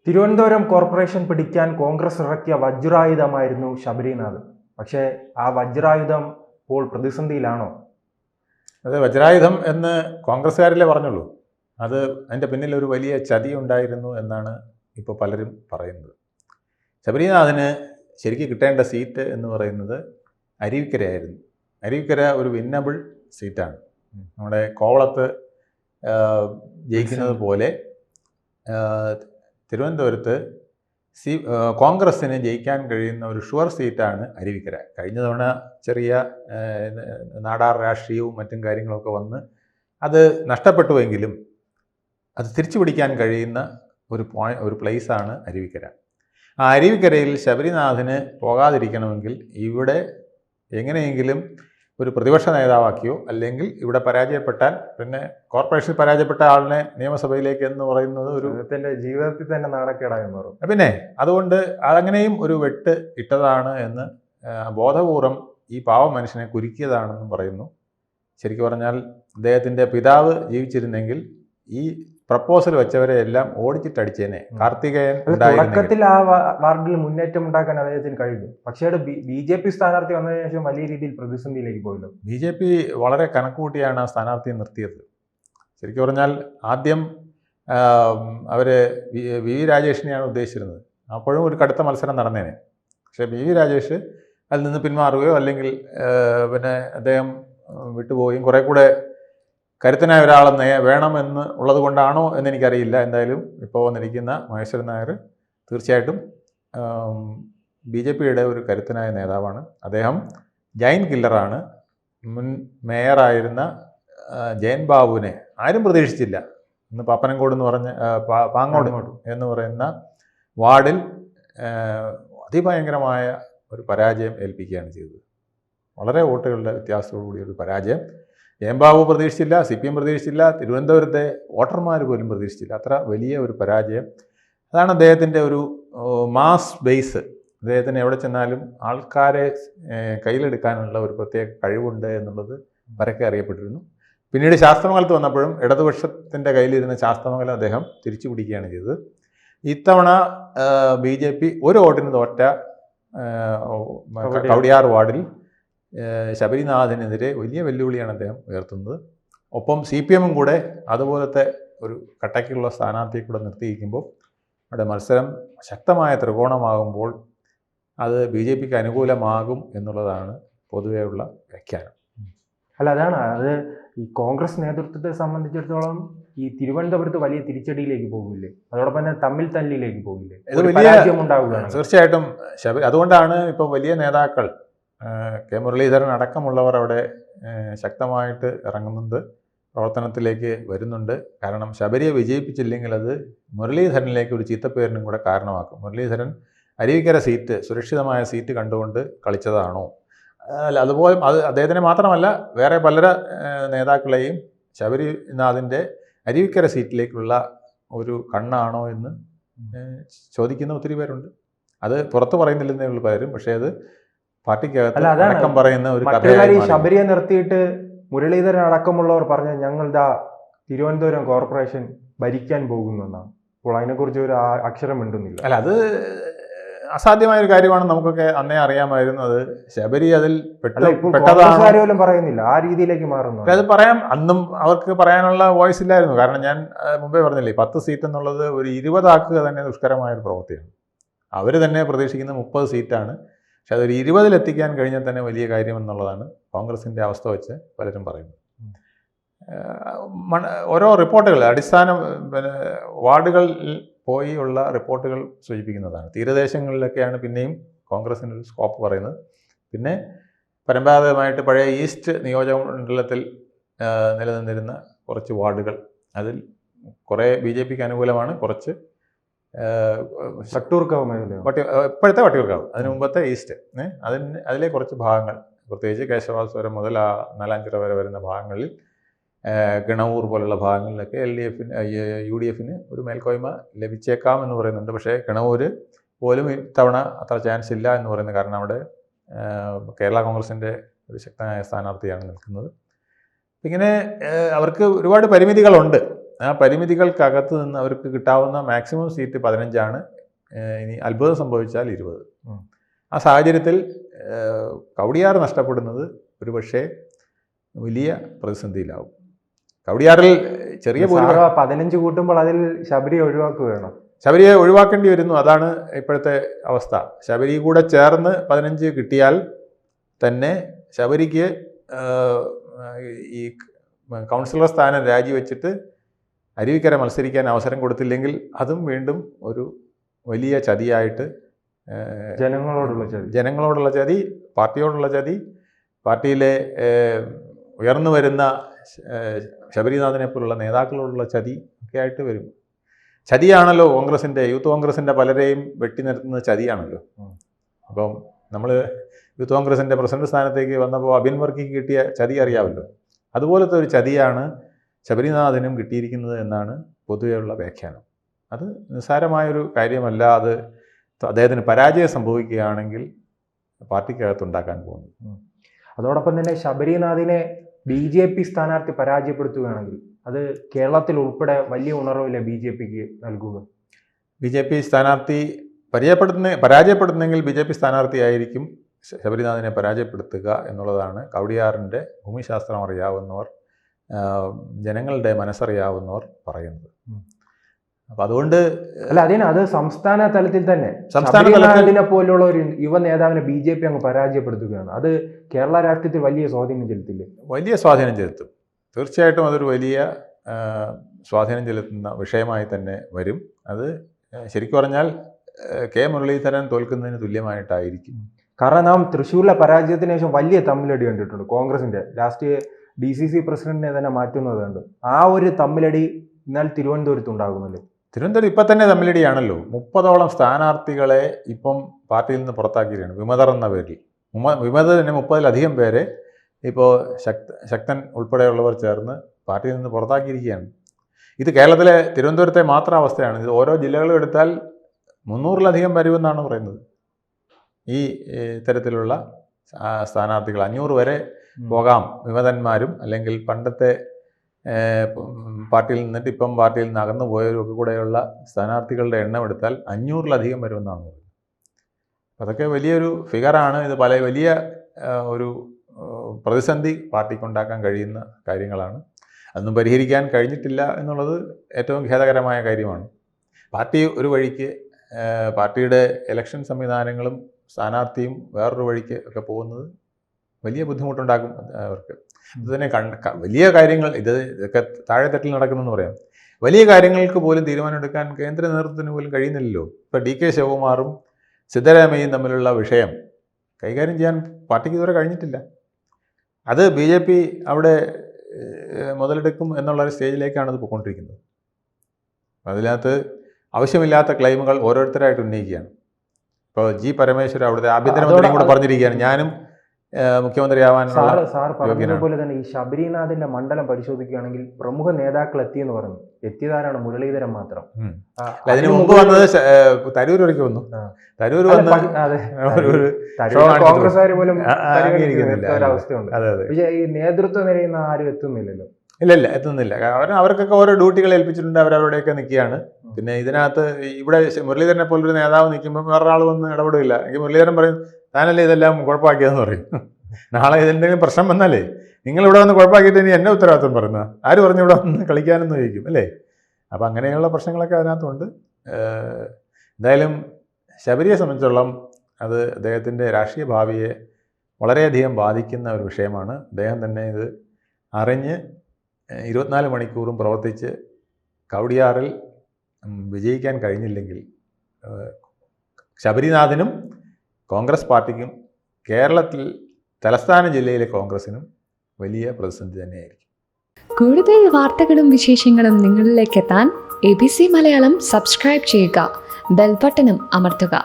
Thiruvananthapuram corporation പിടിക്കാൻ കോൺഗ്രസ് ഇറക്കിയ വജ്രായുധമായിരുന്നു ശബരിനാഥ്. പക്ഷേ ആ വജ്രായുധം ഇപ്പോൾ പ്രതിസന്ധിയിലാണോ? അത് വജ്രായുധം എന്ന് കോൺഗ്രസ്സുകാരിലേ പറഞ്ഞുള്ളൂ. അത് അതിൻ്റെ പിന്നിൽ ഒരു വലിയ ചതി ഉണ്ടായിരുന്നു എന്നാണ് ഇപ്പോൾ പലരും പറയുന്നത്. ശബരിനാഥിന് ശരിക്കും കിട്ടേണ്ട സീറ്റ് എന്ന് പറയുന്നത് അരുവിക്കരയായിരുന്നു. അരുവിക്കര ഒരു വിന്നബിൾ സീറ്റാണ്. നമ്മുടെ കോവളത്ത് ജയിക്കുന്നത് പോലെ തിരുവനന്തപുരത്ത് കോൺഗ്രസ്സിന് ജയിക്കാൻ കഴിയുന്ന ഒരു ഷുവർ സീറ്റാണ് അരുവിക്കര. കഴിഞ്ഞ തവണ ചെറിയ നാടാർ രാഷ്ട്രീയവും മറ്റും കാര്യങ്ങളൊക്കെ വന്ന് അത് നഷ്ടപ്പെട്ടുവെങ്കിലും അത് തിരിച്ചു പിടിക്കാൻ കഴിയുന്ന ഒരു പ്ലേസാണ് അരുവിക്കര. ആ അരുവിക്കരയിൽ ശബരിനാഥിന് പോകാതിരിക്കണമെങ്കിൽ ഇവിടെ എങ്ങനെയെങ്കിലും ഒരു പ്രതിപക്ഷ നേതാവാക്കിയോ അല്ലെങ്കിൽ ഇവിടെ പരാജയപ്പെട്ടാൽ പിന്നെ കോർപ്പറേഷനിൽ പരാജയപ്പെട്ട ആളിനെ നിയമസഭയിലേക്ക് എന്ന് പറയുന്നത് ഒരു ജീവിതത്തിൽ തന്നെ നാണക്കേടായി മാറും. പിന്നെ അതുകൊണ്ട് അതങ്ങനെയും ഒരു വെട്ട് ഇട്ടതാണ് എന്ന് ബോധപൂർവം ഈ പാവ മനുഷ്യനെ കുരുക്കിയതാണെന്നും പറയുന്നു. ശരിക്കും പറഞ്ഞാൽ അദ്ദേഹത്തിൻ്റെ പിതാവ് ജീവിച്ചിരുന്നെങ്കിൽ ഈ പ്രപ്പോസൽ വെച്ചവരെ എല്ലാം ഓടിച്ചിട്ടടിച്ചേനെ. കാർത്തികേയൻ തുടക്കത്തിൽ ആ വാർഡിൽ മുന്നേറ്റം ഉണ്ടാക്കാൻ അദ്ദേഹത്തിന് കഴിഞ്ഞു. പക്ഷേ BJP സ്ഥാനാർത്ഥി വന്നതിന് ശേഷം വലിയ രീതിയിൽ പ്രതിസന്ധിയിലേക്ക് പോയല്ലോ. BJP വളരെ കണക്കുകൂട്ടിയാണ് ആ സ്ഥാനാർത്ഥിയെ നിർത്തിയത്. ശരിക്കും പറഞ്ഞാൽ ആദ്യം അവർ വി രാജേഷിനെയാണ് ഉദ്ദേശിച്ചിരുന്നത്. അപ്പോഴും ഒരു കടുത്ത മത്സരം നടന്നേനെ. പക്ഷേ വി രാജേഷ് അതിൽ നിന്ന് പിന്മാറുകയോ അല്ലെങ്കിൽ പിന്നെ അദ്ദേഹം വിട്ടുപോവുകയും കുറേ കൂടെ കരുത്തനായ ഒരാളെ വേണമെന്ന് ഉള്ളത് കൊണ്ടാണോ എന്നെനിക്കറിയില്ല. എന്തായാലും ഇപ്പോൾ വന്നിരിക്കുന്ന മഹേശ്വരൻ നായർ തീർച്ചയായിട്ടും BJPയുടെ ഒരു കരുത്തനായ നേതാവാണ്. അദ്ദേഹം ജൈൻ കില്ലറാണ്. മുൻ മേയറായിരുന്ന ജയൻ ബാബുവിനെ ആരും പ്രതീക്ഷിച്ചില്ല. ഇന്ന് പാപ്പനംകോട് എന്ന് പറഞ്ഞ പാങ്ങോട് എന്ന് പറയുന്ന വാർഡിൽ അതിഭയങ്കരമായ ഒരു പരാജയം ഏൽപ്പിക്കുകയാണ് ചെയ്തത്. വളരെ വോട്ടുകളുടെ വ്യത്യാസത്തോടുകൂടിയ ഒരു പരാജയം ജയൻബാബു പ്രതീക്ഷിച്ചില്ല, CPM പ്രതീക്ഷിച്ചില്ല, തിരുവനന്തപുരത്തെ വോട്ടർമാർ പോലും പ്രതീക്ഷിച്ചില്ല. അത്ര വലിയ ഒരു പരാജയം. അതാണ് അദ്ദേഹത്തിൻ്റെ ഒരു മാസ് ബേസ്. അദ്ദേഹത്തിന് എവിടെ ചെന്നാലും ആൾക്കാരെ കയ്യിലെടുക്കാനുള്ള ഒരു പ്രത്യേക കഴിവുണ്ട് എന്നുള്ളത് പരക്കെ അറിയപ്പെട്ടിരുന്നു. പിന്നീട് ശാസ്ത്രമംഗലത്ത് വന്നപ്പോഴും ഇടതുപക്ഷത്തിൻ്റെ കയ്യിലിരുന്ന ശാസ്ത്രമംഗലം അദ്ദേഹം തിരിച്ചു പിടിക്കുകയാണ് ചെയ്തത്. ഇത്തവണ BJP ഒരു വോട്ടിന് തോറ്റ കവടിയാർ വാർഡിൽ ശബരിനാഥിനെതിരെ വലിയ വെല്ലുവിളിയാണ് അദ്ദേഹം ഉയർത്തുന്നത്. ഒപ്പം CPMും കൂടെ അതുപോലത്തെ ഒരു കട്ടയ്ക്കുള്ള സ്ഥാനാർത്ഥിയെ കൂടെ നിർത്തിയിരിക്കുമ്പോൾ അവിടെ മത്സരം ശക്തമായ ത്രികോണമാകുമ്പോൾ അത് BJPക്ക് അനുകൂലമാകും എന്നുള്ളതാണ് പൊതുവെയുള്ള വ്യാഖ്യാനം. അല്ല, അത് ഈ കോൺഗ്രസ് നേതൃത്വത്തെ സംബന്ധിച്ചിടത്തോളം ഈ തിരുവനന്തപുരത്ത് വലിയ തിരിച്ചടിയിലേക്ക് പോകില്ലേ? അതോടൊപ്പം തന്നെ തമ്മിൽ തല്ലിലേക്ക് പോകില്ലേ? ഇത് വലിയ തീർച്ചയായിട്ടും അതുകൊണ്ടാണ് ഇപ്പോൾ വലിയ നേതാക്കൾ കെ മുരളീധരൻ അടക്കമുള്ളവർ അവിടെ ശക്തമായിട്ട് ഇറങ്ങുന്നുണ്ട്, പ്രവർത്തനത്തിലേക്ക് വരുന്നുണ്ട്. കാരണം ശബരിയെ വിജയിപ്പിച്ചില്ലെങ്കിൽ അത് മുരളീധരനിലേക്ക് ഒരു ചീത്തപ്പേരിനും കൂടെ കാരണമാക്കും. മുരളീധരൻ അരുവിക്കര സീറ്റ് സുരക്ഷിതമായ സീറ്റ് കണ്ടുകൊണ്ട് കളിച്ചതാണോ? അല്ല, അതുപോലെ അത് അദ്ദേഹത്തിനെ മാത്രമല്ല വേറെ പല നേതാക്കളെയും ശബരിനാഥിൻ്റെ അരുവിക്കര സീറ്റിലേക്കുള്ള ഒരു കണ്ണാണോ എന്ന് ചോദിക്കുന്ന ഒത്തിരി പേരുണ്ട്. അത് പുറത്ത് പറയുന്നില്ലെന്നേ ഉള്ളൂ പലരും. പക്ഷേ അത് പാർട്ടിക്കകത്ത് അടക്കം പറയുന്ന ഒരു കഥയായി. ശബരിയെ നിർത്തിയിട്ട് മുരളീധരൻ അടക്കമുള്ളവർ പറഞ്ഞ ഞങ്ങൾ തിരുവനന്തപുരം കോർപ്പറേഷൻ ഭരിക്കാൻ പോകുന്നു എന്നാണ്. അപ്പോൾ അതിനെക്കുറിച്ച് ഒരു അക്ഷരം മിണ്ടുന്നില്ല. അല്ല, അത് അസാധ്യമായൊരു കാര്യമാണ്. നമുക്കൊക്കെ അന്നേ അറിയാമായിരുന്നു. അത് ശബരി അതിൽ പെട്ടതാണെന്ന് പറയുന്നില്ല, ആ രീതിയിലേക്ക് മാറുന്നു. അത് പറയാം, അന്നും അവർക്ക് പറയാനുള്ള വോയിസ് ഇല്ലായിരുന്നു. കാരണം ഞാൻ മുമ്പേ പറഞ്ഞില്ലേ, 10 സീറ്റ് എന്നുള്ളത് ഒരു 20 ആക്കുക തന്നെ ദുഷ്കരമായൊരു പ്രവൃത്തിയാണ്. അവർ തന്നെ പ്രതീക്ഷിക്കുന്ന 30 സീറ്റാണ്. പക്ഷെ അതൊരു 20-ൽ എത്തിക്കാൻ കഴിഞ്ഞാൽ തന്നെ വലിയ കാര്യം എന്നുള്ളതാണ് കോൺഗ്രസിൻ്റെ അവസ്ഥ വെച്ച് പലരും പറയുന്നത്. ഓരോ റിപ്പോർട്ടുകൾ പിന്നെ വാർഡുകളിൽ പോയി ഉള്ള റിപ്പോർട്ടുകൾ സൂചിപ്പിക്കുന്നതാണ്. തീരദേശങ്ങളിലൊക്കെയാണ് പിന്നെയും കോൺഗ്രസിൻ്റെ ഒരു സ്കോപ്പ് പറയുന്നത്. പിന്നെ പരമ്പരാഗതമായിട്ട് പഴയ ഈസ്റ്റ് നിയോജകമണ്ഡലത്തിൽ നിലനിന്നിരുന്ന കുറച്ച് വാർഡുകൾ, അതിൽ കുറേ BJPക്ക് അനുകൂലമാണ്, കുറച്ച് ഇപ്പോഴത്തെ വട്ടിയൂർക്കാവ്, അതിന് മുമ്പത്തെ ഈസ്റ്റ്, അതിലെ കുറച്ച് ഭാഗങ്ങൾ, പ്രത്യേകിച്ച് കേശവാസ്വരം മുതൽ 4-5 വരെ വരുന്ന ഭാഗങ്ങളിൽ, കിണവൂർ പോലുള്ള ഭാഗങ്ങളിലൊക്കെ UDFന് ഒരു മേൽക്കോയ്മ ലഭിച്ചേക്കാം എന്ന് പറയുന്നുണ്ട്. പക്ഷേ കിണവൂർ പോലും ഇത്തവണ അത്ര ചാൻസ് ഇല്ല എന്ന് പറയുന്നത്. കാരണം അവിടെ കേരള കോൺഗ്രസിൻ്റെ ഒരു ശക്തനായ സ്ഥാനാർത്ഥിയാണ് നിൽക്കുന്നത്. ഇങ്ങനെ അവർക്ക് ഒരുപാട് പരിമിതികളുണ്ട്. ആ പരിമിതികൾക്കകത്ത് നിന്ന് അവർക്ക് കിട്ടാവുന്ന മാക്സിമം സീറ്റ് 15ആണ്. ഇനി അത്ഭുതം സംഭവിച്ചാൽ 20. ആ സാഹചര്യത്തിൽ കവടിയാർ നഷ്ടപ്പെടുന്നത് ഒരു പക്ഷേ വലിയ പ്രതിസന്ധിയിലാവും. കവടിയാറിൽ ചെറിയ 15 കൂട്ടുമ്പോൾ അതിൽ ശബരി ഒഴിവാക്കുകയാണോ? ശബരിയെ ഒഴിവാക്കേണ്ടി വരുന്നു. അതാണ് ഇപ്പോഴത്തെ അവസ്ഥ. ശബരി കൂടെ ചേർന്ന് 15 കിട്ടിയാൽ തന്നെ ശബരിക്ക് ഈ കൗൺസിലർ സ്ഥാനം രാജിവെച്ചിട്ട് അരുവിക്കര മത്സരിക്കാൻ അവസരം കൊടുത്തില്ലെങ്കിൽ അതും വീണ്ടും ഒരു വലിയ ചതിയായിട്ട്, ജനങ്ങളോടുള്ള ചതി, പാർട്ടിയോടുള്ള ചതി, പാർട്ടിയിലെ ഉയർന്നു വരുന്ന ശബരിനാഥനെ പോലുള്ള നേതാക്കളോടുള്ള ചതി ഒക്കെ ആയിട്ട് വരും. ചതിയാണല്ലോ കോൺഗ്രസിൻ്റെ, യൂത്ത് കോൺഗ്രസിൻ്റെ പലരെയും വെട്ടി നിർത്തുന്നത് ചതിയാണല്ലോ. അപ്പം നമ്മൾ യൂത്ത് കോൺഗ്രസിൻ്റെ പ്രസിഡന്റ് സ്ഥാനത്തേക്ക് വന്നപ്പോൾ അബിൻ വർക്കിക്ക് കിട്ടിയ ചതി അറിയാമല്ലോ. അതുപോലത്തെ ഒരു ചതിയാണ് ശബരിനാഥനും കിട്ടിയിരിക്കുന്നത് എന്നാണ് പൊതുവെയുള്ള വ്യാഖ്യാനം. അത് നിസ്സാരമായൊരു കാര്യമല്ല. അത് അദ്ദേഹത്തിന് പരാജയം സംഭവിക്കുകയാണെങ്കിൽ പാർട്ടിക്കകത്തുണ്ടാക്കാൻ പോകുന്നു. അതോടൊപ്പം തന്നെ ശബരിനാഥിനെ BJP സ്ഥാനാർത്ഥി പരാജയപ്പെടുത്തുകയാണെങ്കിൽ അത് കേരളത്തിൽ ഉൾപ്പെടെ വലിയ ഉണർവില്ല BJPക്ക് നൽകുക. BJP സ്ഥാനാർത്ഥി പരാജയപ്പെടുന്നെങ്കിൽ BJP സ്ഥാനാർത്ഥിയായിരിക്കും ശബരിനാഥിനെ പരാജയപ്പെടുത്തുക എന്നുള്ളതാണ് കവടിയാറിൻ്റെ ഭൂമിശാസ്ത്രം അറിയാവുന്നവർ, ജനങ്ങളുടെ മനസ്സറിയാവുന്നവർ പറയുന്നത്. അപ്പം അതുകൊണ്ട് അത് സംസ്ഥാന തലത്തിൽ തന്നെ ശബരിനാഥിനെ പോലുള്ള ഒരു യുവ നേതാവിനെ BJP അങ്ങ് പരാജയപ്പെടുത്തുകയാണ്. അത് കേരള രാഷ്ട്രീയത്തിൽ വലിയ സ്വാധീനം ചെലുത്തില്ലേ? വലിയ സ്വാധീനം ചെലുത്തും. തീർച്ചയായിട്ടും അതൊരു വലിയ സ്വാധീനം ചെലുത്തുന്ന വിഷയമായി തന്നെ വരും. അത് ശരിക്കും പറഞ്ഞാൽ കെ മുരളീധരൻ തോൽക്കുന്നതിന് തുല്യമായിട്ടായിരിക്കും. കാരണം നാം തൃശ്ശൂരിലെ പരാജയത്തിന് ശേഷം വലിയ തമ്മിലടി കണ്ടിട്ടുണ്ട്. കോൺഗ്രസിന്റെ ലാസ്റ്റ് DCC പ്രസിഡന്റിനെ തന്നെ മാറ്റുന്നതുണ്ട്. ആ ഒരു തമ്മിലടി എന്നാൽ തിരുവനന്തപുരത്ത് ഉണ്ടാകുമല്ലോ. തിരുവനന്തപുരം ഇപ്പം തന്നെ തമ്മിലടിയാണല്ലോ. 30ഓളം സ്ഥാനാർത്ഥികളെ ഇപ്പം പാർട്ടിയിൽ നിന്ന് പുറത്താക്കിയിരിക്കുകയാണ് വിമതർ എന്ന പേരിൽ. വിമതന് 30-ലധികം പേരെ ഇപ്പോൾ ശക്തൻ ഉൾപ്പെടെയുള്ളവർ ചേർന്ന് പാർട്ടിയിൽ നിന്ന് പുറത്താക്കിയിരിക്കുകയാണ്. ഇത് കേരളത്തിലെ തിരുവനന്തപുരത്തെ മാത്രം അവസ്ഥയാണ്. ഇത് ഓരോ ജില്ലകളും എടുത്താൽ 300-ലധികം വരുമെന്നാണ് പറയുന്നത്. ഈ തരത്തിലുള്ള സ്ഥാനാർത്ഥികൾ 500 വരെ പോകാം. വിമതന്മാരും അല്ലെങ്കിൽ പണ്ടത്തെ പാർട്ടിയിൽ നിന്നിട്ട് ഇപ്പം പാർട്ടിയിൽ നിന്ന് അകന്നു പോയവരൊക്കെ കൂടെയുള്ള സ്ഥാനാർത്ഥികളുടെ എണ്ണം എടുത്താൽ 500-ലധികം വരുമെന്നാണ് പറയുന്നത്. അതൊക്കെ വലിയൊരു ഫിഗറാണ്. ഇത് വലിയ ഒരു പ്രതിസന്ധി പാർട്ടിക്കുണ്ടാക്കാൻ കഴിയുന്ന കാര്യങ്ങളാണ്. അതൊന്നും പരിഹരിക്കാൻ കഴിഞ്ഞിട്ടില്ല എന്നുള്ളത് ഏറ്റവും ഖേദകരമായ കാര്യമാണ്. പാർട്ടി ഒരു വഴിക്ക്, പാർട്ടിയുടെ ഇലക്ഷൻ സംവിധാനങ്ങളും സ്ഥാനാർത്ഥിയും വേറൊരു വഴിക്ക് ഒക്കെ പോകുന്നത് വലിയ ബുദ്ധിമുട്ടുണ്ടാക്കും അവർക്ക്. ഇത് തന്നെ വലിയ കാര്യങ്ങൾ, ഇതൊക്കെ താഴെത്തട്ടിൽ നടക്കുന്നെന്ന് പറയാം. വലിയ കാര്യങ്ങൾക്ക് പോലും തീരുമാനമെടുക്കാൻ കേന്ദ്ര നേതൃത്വത്തിന് പോലും കഴിയുന്നില്ലല്ലോ. ഇപ്പോൾ DK ശിവകുമാറും സിദ്ധരാമയ്യയും തമ്മിലുള്ള വിഷയം കൈകാര്യം ചെയ്യാൻ പാർട്ടിക്ക് ഇതുവരെ കഴിഞ്ഞിട്ടില്ല. അത് BJP അവിടെ മുതലെടുക്കും എന്നുള്ളൊരു സ്റ്റേജിലേക്കാണ് ഇത് പോയിക്കൊണ്ടിരിക്കുന്നത്. അതിനകത്ത് ആവശ്യമില്ലാത്ത ക്ലെയിമുകൾ ഓരോരുത്തരായിട്ട് ഉന്നയിക്കുകയാണ്. ഇപ്പോൾ G. പരമേശ്വരൻ അവിടുത്തെ ആഭ്യന്തരമന്ത്രിയും കൂടെ പറഞ്ഞിരിക്കുകയാണ് ഞാനും മുഖ്യമന്ത്രിയാവാനുള്ള. സാർ പറഞ്ഞതുപോലെ തന്നെ ഈ ശബരിനാഥിന്റെ മണ്ഡലം പരിശോധിക്കുകയാണെങ്കിൽ പ്രമുഖ നേതാക്കൾ എത്തിയെന്ന് പറഞ്ഞു. എത്തിയതാരാണ്? മുരളീധരൻ മാത്രം. അതിന് മുമ്പ് വന്നത് തരൂർ വരയ്ക്ക് വന്നു. തരൂർ വന്ന് കോൺഗ്രസ്സുകാർ പോലും ഒരവസ്ഥയുണ്ട്. പക്ഷേ ഈ നേതൃത്വം നിലയുന്ന ആരും എത്തുന്നില്ലല്ലോ. ഇല്ല, എത്തുന്നില്ല. അവർക്കൊക്കെ ഓരോ ഡ്യൂട്ടികൾ ഏൽപ്പിച്ചിട്ടുണ്ട്. അവരവിടെയൊക്കെ നിൽക്കുകയാണ്. പിന്നെ ഇതിനകത്ത് ഇവിടെ മുരളീധരനെ പോലൊരു നേതാവ് നിൽക്കുമ്പോൾ വേറൊരാൾ വന്ന് ഇടപെടില്ല. എങ്കിൽ മുരളീധരൻ പറയും താനല്ലേ ഇതെല്ലാം കുഴപ്പമാക്കിയതെന്ന് പറയും. നാളെ ഇതെന്തെങ്കിലും പ്രശ്നം വന്നാലേ നിങ്ങളിവിടെ വന്ന് കുഴപ്പമാക്കിയിട്ട് ഇനി എന്നെ ഉത്തരവാദിത്വം പറയുന്നത് ആര് പറഞ്ഞു ഇവിടെ വന്ന് കളിക്കാനെന്ന് ചോദിക്കും അല്ലേ. അപ്പം അങ്ങനെയുള്ള പ്രശ്നങ്ങളൊക്കെ അതിനകത്തുണ്ട്. എന്തായാലും ശബരിയെ സംബന്ധിച്ചോളം അത് അദ്ദേഹത്തിൻ്റെ രാഷ്ട്രീയ ഭാവിയെ വളരെയധികം ബാധിക്കുന്ന ഒരു വിഷയമാണ്. അദ്ദേഹം തന്നെ ഇത് അറിഞ്ഞ് 24 മണിക്കൂറും പ്രവർത്തിച്ച് കവടിയാറിൽ വിജയിക്കാൻ കഴിഞ്ഞില്ലെങ്കിൽ ശബരിനാഥനും കോൺഗ്രസ് പാർട്ടിക്കും കേരളത്തിൽ തലസ്ഥാന ജില്ലയിലെ കോൺഗ്രസിനും വലിയ പ്രതിസന്ധി തന്നെയായിരിക്കും. കൂടുതൽ വാർത്തകളും വിശേഷങ്ങളും നിങ്ങളിലേക്ക് എത്താൻ ABC മലയാളം സബ്സ്ക്രൈബ് ചെയ്യുക, ബെൽ ബട്ടണും അമർത്തുക.